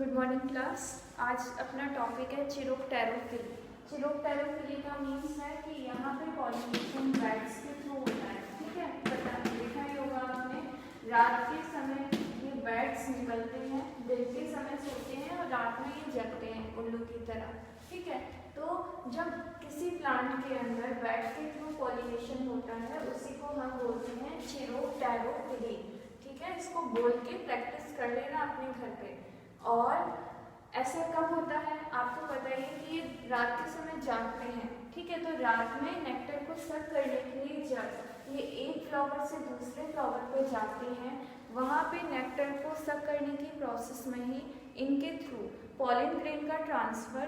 Good morning class. आज अपना topic है चिरोप्टेरोफिली। चिरोप्टेरोफिली का मीन्स है कि यहाँ पे पॉलिनेशन बैट्स के थ्रू होता है। ठीक है, देखा ही होगा आपने, रात के समय ये बैट्स निकलते हैं, दिन के समय सोते हैं और रात में ये जगते हैं उल्लू की तरह। ठीक है, तो जब किसी प्लांट के अंदर बैट के थ्रू पॉलिनेशन होता है उसी को हम बोलते हैं चिरोप्टेरोफिली। ठीक है, इसको बोल के प्रैक्टिस कर लेना अपने घर पे। और ऐसा कब होता है आपको बताइए कि ये रात के समय जागते हैं। ठीक है, तो रात में नेक्टर को सक करने के लिए जब ये एक फ्लावर से दूसरे फ्लावर पे जाते हैं, वहाँ पे नेक्टर को सक करने की प्रोसेस में ही इनके थ्रू पॉलिन ग्रेन का ट्रांसफ़र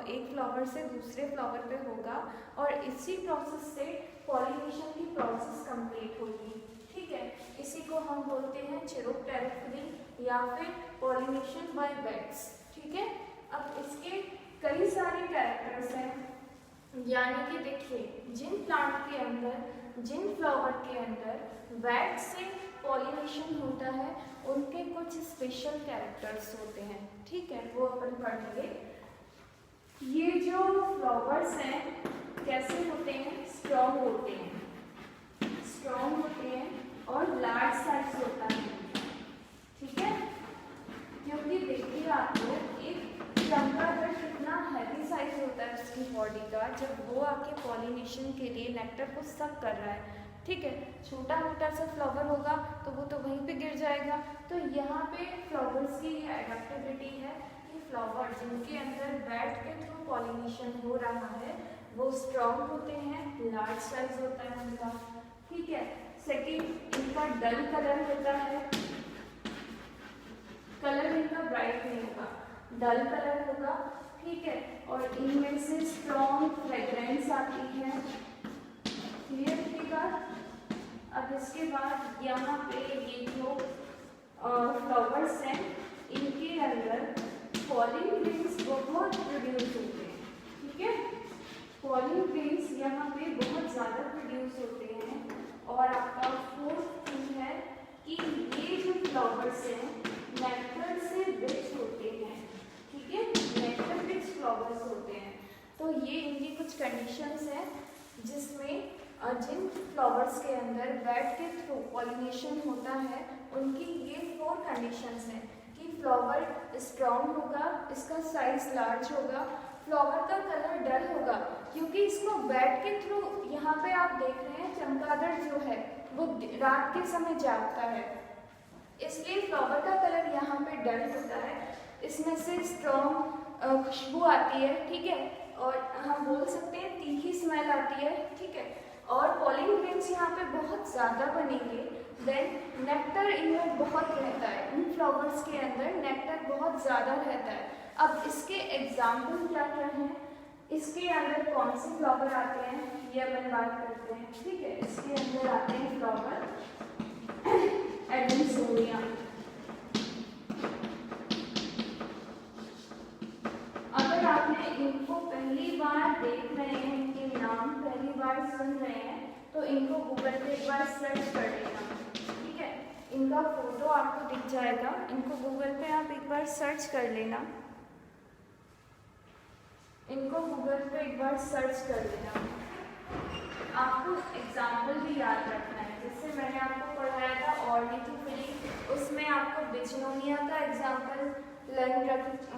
एक फ्लावर से दूसरे फ्लावर पे होगा और इसी प्रोसेस से पॉलिनेशन की प्रोसेस कंप्लीट होगी। ठीक है, इसी को हम बोलते हैं चिरोप्टेरोफिली या फिर पॉलिनेशन बाय बैट्स। ठीक है, अब इसके कई सारे कैरेक्टर्स हैं, यानी कि देखिए जिन प्लांट के अंदर, जिन फ्लावर के अंदर बैट से पॉलिनेशन होता है उनके कुछ स्पेशल कैरेक्टर्स होते हैं। ठीक है, वो अपन पढ़ेंगे। ये जो फ्लावर्स हैं कैसे होते हैं, स्ट्रॉन्ग होते हैं, स्ट्रॉन्ग होते हैं और लार्ज साइज होता है। ठीक है, क्योंकि देखिए आप लोग एक चमगादड़ कितना हैवी साइज होता है उसकी बॉडी का, जब वो आके पॉलिनेशन के लिए नेक्टर को सक कर रहा है। ठीक है, छोटा मोटा सा फ्लावर होगा तो वो तो वहीं पे गिर जाएगा। तो यहाँ पे फ्लावर्स की एडेप्टेबिलिटी है कि फ्लावर जिनके अंदर बैट के थ्रू पॉलिनेशन हो रहा है वो स्ट्रॉन्ग होते हैं, लार्ज साइज होता है उनका। ठीक है, सेकेंड इनका डल कलर होता है, कलर इनका ब्राइट नहीं होगा, डल कलर होगा। ठीक है, और इनमें से स्ट्रॉन्ग फ्रेग्रेंस आती है। क्लियर की बात। अब इसके बाद यहाँ पे ये जो फ्लावर्स हैं इनके अंदर पॉलिन ग्रेन्स बहुत प्रोड्यूस होते हैं। ठीक है, पॉलिन ग्रेन्स यहाँ पे बहुत ज़्यादा प्रोड्यूस होते हैं। और आपका फोर्थ थिंग है कि ये जो फ्लावर्स हैं नेक्टर से रिच होते हैं। ठीक है, नेक्टर रिच फ्लावर्स होते हैं। तो ये इनकी कुछ कंडीशंस हैं जिसमें जिन फ्लावर्स के अंदर बैट के थ्रू पॉलिनेशन होता है उनकी ये 4 कंडीशंस हैं कि फ्लावर स्ट्रॉन्ग होगा, इसका साइज लार्ज होगा, फ्लावर का कलर डल होगा क्योंकि इसको बैट के थ्रू, यहाँ पे आप देख रहे हैं चमगादड़ जो है वो रात के समय जागता है, इसलिए फ्लावर का कलर यहाँ पे डल होता है। इसमें से स्ट्रॉन्ग खुशबू आती है। ठीक है, और हम बोल सकते हैं तीखी स्मेल आती है। ठीक है, और पॉलिन ग्रेन्स यहाँ पे बहुत ज़्यादा बनेंगे। देन नेक्टर इनमें बहुत रहता है, इन फ्लावर्स के अंदर नेक्टर बहुत ज़्यादा रहता है। अब इसके एग्जाम्पल क्या क्या हैं, इसके अंदर कौन से फ्लावर आते हैं ये अपन बात करते हैं। ठीक है, इसके अंदर आते हैं फ्लावर एडेंसोनिया। अगर आपने इनको पहली बार देख रहे हैं, इनके नाम पहली बार सुन रहे हैं तो इनको गूगल पे एक बार सर्च कर लेना। ठीक है, इनका फोटो आपको दिख जाएगा, इनको गूगल पे आप एक बार सर्च कर लेना, इनको गूगल पे एक बार सर्च कर लेना। आपको एग्जाम्पल भी याद रखना है, जैसे मैंने आपको पढ़ाया था ऑर्निथोफिली, उसमें आपको बिचनोनिया का एग्जाम्पल लर्न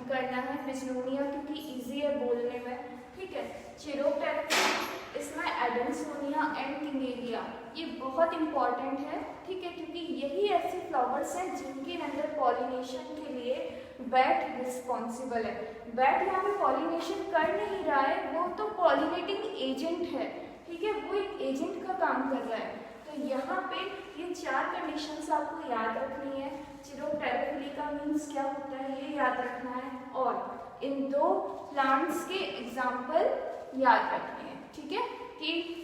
करना है। बिचनोनिया क्योंकि इजी है बोलने में। ठीक है, चिरोप्टेरोफिली, इसमें एडेंसोनिया एंड किंगेलिया ये बहुत इंपॉर्टेंट है। ठीक है, क्योंकि यही ऐसे फ्लावर्स हैं जिनके अंदर पॉलिनेशन के लिए बैट रिस्पॉन्सिबल है। बैट यहाँ पे पॉलिनेशन कर नहीं रहा है, वो तो पॉलिनेटिंग एजेंट है। ठीक है, वो एक एजेंट का काम कर रहा है। तो यहाँ पे ये 4 कंडीशंस आपको याद रखनी है। चिरोप्टेरोफिली का मीन्स क्या होता है ये याद रखना है और इन 2 प्लांट्स के एग्जाम्पल याद रखने हैं। ठीक है, कि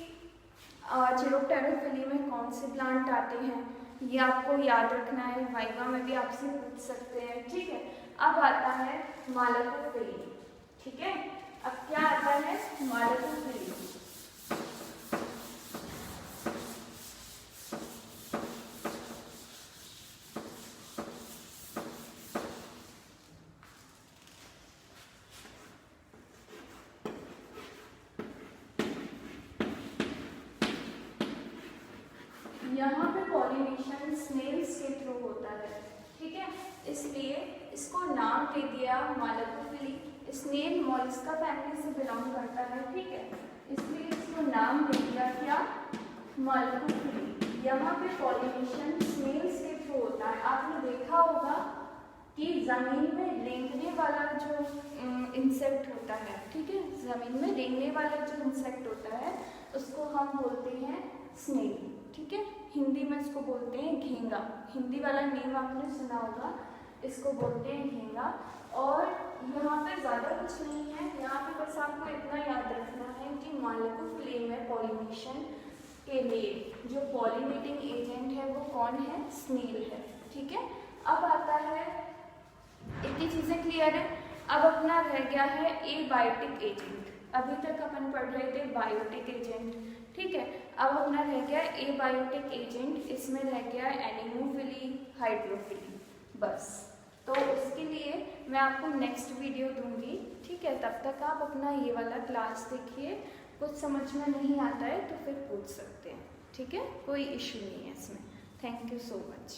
चिरोप्टेरोफिली में कौन से प्लांट आते हैं ये आपको याद रखना है, वाइवा में भी आपसे पूछ सकते हैं। ठीक है, अब आता है मालकोफिली। ठीक है, अब क्या आता है मालकोफिली। यहाँ पे पॉलिनेशन स्नेल्स के थ्रू होता है, ठीक है, इसलिए इसको नाम दे दिया मालकोफिली। स्नेल मॉलस्का फैमिली से बिलोंग करता है, ठीक है, इसलिए इसको नाम दे दिया क्या, मालकोफिली। यहाँ पे पॉलिनेशन स्नेल्स के थ्रू होता है। आपने देखा होगा कि ज़मीन में रेंगने वाला जो इंसेक्ट होता है, ठीक है, ज़मीन में रेंगने वाला जो इंसेक्ट होता है उसको हम बोलते हैं स्नेल, ठीक है, हिंदी में इसको बोलते हैं घेंगा। हिंदी वाला नेम आपने सुना होगा, इसको बोलते हैं घेंगा। और यहाँ पे ज़्यादा कुछ नहीं है, यहाँ पे बस आपको इतना याद रखना है कि मालकोफिली में पॉलिनेशन के लिए जो पॉलिनेटिंग एजेंट है वो कौन है, स्नेल है, ठीक है। अब आता है, इतनी चीज़ें क्लियर है। अब अपना रह गया है एबायोटिक एजेंट। अभी तक अपन पढ़ रहे थे बायोटिक एजेंट, ठीक है, अब अपना रह गया एबायोटिक एजेंट। इसमें रह गया एनीमोफिली, हाइड्रोफिली, बस। तो उसके लिए मैं आपको नेक्स्ट वीडियो दूंगी, ठीक है, तब तक आप अपना ये वाला क्लास देखिए। कुछ समझ में नहीं आता है तो फिर पूछ सकते हैं, ठीक है, कोई इशू नहीं है इसमें। Thank you so much.